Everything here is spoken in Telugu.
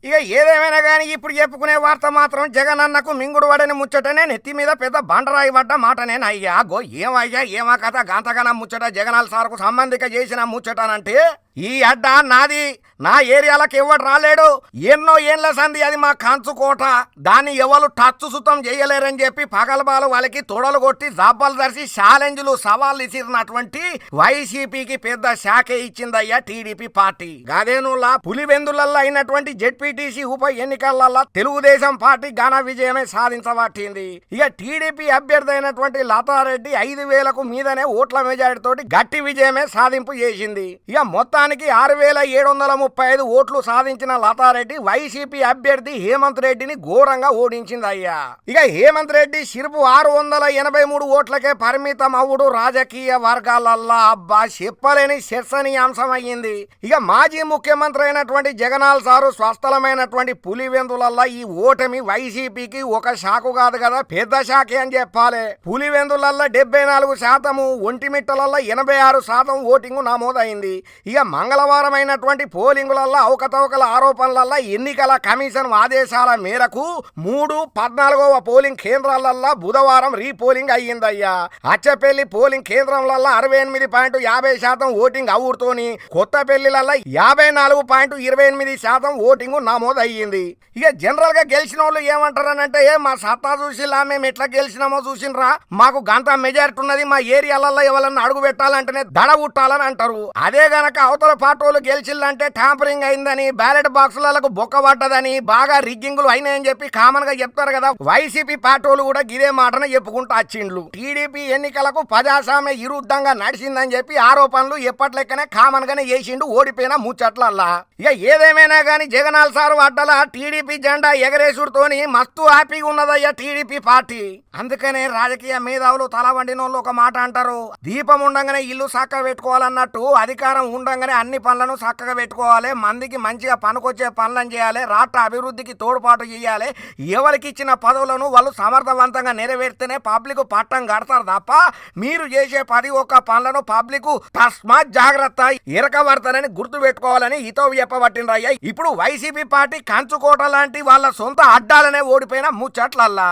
ఇక ఏదేమైనా గానీ ఇప్పుడు చెప్పుకునే వార్త మాత్రం జగనన్నకు మింగుడు వడని ముచ్చటనే నెత్తి మీద పెద్ద బండరాయి పడ్డ మాటనేనయ్యా. ఏమయ్యా ఏమా కథ గాంతగనం ముచ్చట జగనాల్ సార్కు సంబంధిక చేసిన ముచ్చటనంటే ఈ అడ్డ నాది, నా ఏరియాలకు ఎవడు రాలేడు, ఎన్నో ఏళ్ల సంది అది మా కంచుకోట, దాన్ని ఎవరు టచ్ సుతం చేయలేరని చెప్పి పగలబాలు వాళ్ళకి తొడలు కొట్టి జబ్బలు దర్శి ఛాలెంజ్లు సవాళ్ళు ఇచ్చినటువంటి వైసీపీకి పెద్ద శాఖే ఇచ్చిందయ్యా టీడీపీ పార్టీ. గదేనులా పులివెందులల్లో అయినటువంటి జెడ్పీటీసీ ఉప ఎన్నికలలో తెలుగుదేశం పార్టీ ఘన విజయమే సాధించబట్టింది. ఇక టీడీపీ అభ్యర్థి అయినటువంటి లతారెడ్డి 5,000కు మీదనే ఓట్ల మెజారిటీతోటి గట్టి విజయమే సాధింపు చేసింది. ఇక మొత్తానికి 6,735 ఓట్లు సాధించిన లతారెడ్డి వైసీపీ అభ్యర్థి హేమంత్ రెడ్డిని ఘోరంగా ఓడించింది అయ్యా. ఇక హేమంత్ రెడ్డి సిరుపు 683 ఓట్లకే పరిమితం అవుడు రాజకీయ వర్గాలల్లా అబ్బా చెప్పలేని చర్చనీయాంశం అయ్యింది. ఇక మాజీ ముఖ్యమంత్రి అయినటువంటి జగనాల్ సారు స్వస్థలమైనటువంటి పులివెందులల్లా ఈ ఓటమి వైసీపీకి ఒక షాకు కాదు కదా, పెద్ద షాకే అని చెప్పాలి. పులివెందులల్లా 74%, ఒంటిమిట్టలల్లా 86% ఓటింగ్ నమోదైంది. ఇక మంగళవారం అయినటువంటి పోలింగులల్లో అవకతవకల ఆరోపణలల్లో ఎన్నికల కమిషన్ ఆదేశాల మేరకు 14వ పోలింగ్ కేంద్రాలల్లో బుధవారం రీపోలింగ్ అయ్యిందయ్యా. అచ్చపల్లి పోలింగ్ కేంద్రంలో 68.50% ఓటింగ్ అవుతోని కొత్తపల్లిలలో 54.28% ఓటింగ్ నమోదయ్యింది. ఇక జనరల్ గా గెలిచిన వాళ్ళు ఏమంటారనంటే మా సత్తా చూసిలా మేము ఎట్లా గెలిచినామో చూసినరా, మాకు గంత మెజారిటీ ఉన్నది, మా ఏరియాలలో ఎవరన్నా అడుగు పెట్టాలంటేనే దడ ఉట్టాలని అంటారు. అదే గనక అవతల పార్టీలు గెలిచిల్లంటే ట్యాంపరింగ్ అయిందని, బ్యాలెట్ బాక్సులకు బొక్క పడ్డదని, బాగా రిగ్గింగులు అయినాయని చెప్పి కామన్ గా చెప్తారు కదా. వైసీపీ పార్టీలు కూడా గిదే మాటను చెప్పుకుంటూ వచ్చిండ్లు. టీడీపీ ఎన్నికలకు ప్రజాస్వామ్య విరుద్ధంగా నడిచిందని చెప్పి ఆరోపణలు ఎప్పట్లెక్కనే కామన్ గానే చేసిండు ఓడిపోయిన ముచ్చట్లల్లా. ఇక ఏదేమైనా గానీ జగనాల్ సారు అడ్డల టీడీపీ జెండా ఎగరేసుడుతోని మస్తు హ్యాపీగా ఉన్నదయ్యా టీడీపీ పార్టీ. అందుకనే రాజకీయ మేధావులు తల వండినోళ్ళు ఒక మాట అంటారు, దీపం ఉండంగానే ఇల్లు చక్కగా పెట్టుకోవాలన్నట్టు అధికారం ఉండంగానే అన్ని పనులను చక్కగా పెట్టుకోవాలి, మందికి మంచిగా పనికొచ్చే పనులను చేయాలి, రాష్ట్ర అభివృద్ధికి తోడ్పాటు చేయాలి. ఎవరికి ఇచ్చిన పదవులను వాళ్ళు సమర్థవంతంగా నెరవేర్తేనే పబ్లిక్ పట్టం కడతారు తప్ప మీరు చేసే 11 పనులను పబ్లిక్ తస్మాత్ జాగ్రత్త ఇరకబడతారని గుర్తు పెట్టుకోవాలని హితవు చెప్పబట్టిండ్రయ్యా ఇప్పుడు వైసీపీ పార్టీ కంచుకోట లాంటి వాళ్ళ సొంత అడ్డాలనే ఓడిపోయిన ముచ్చట్లల్లా.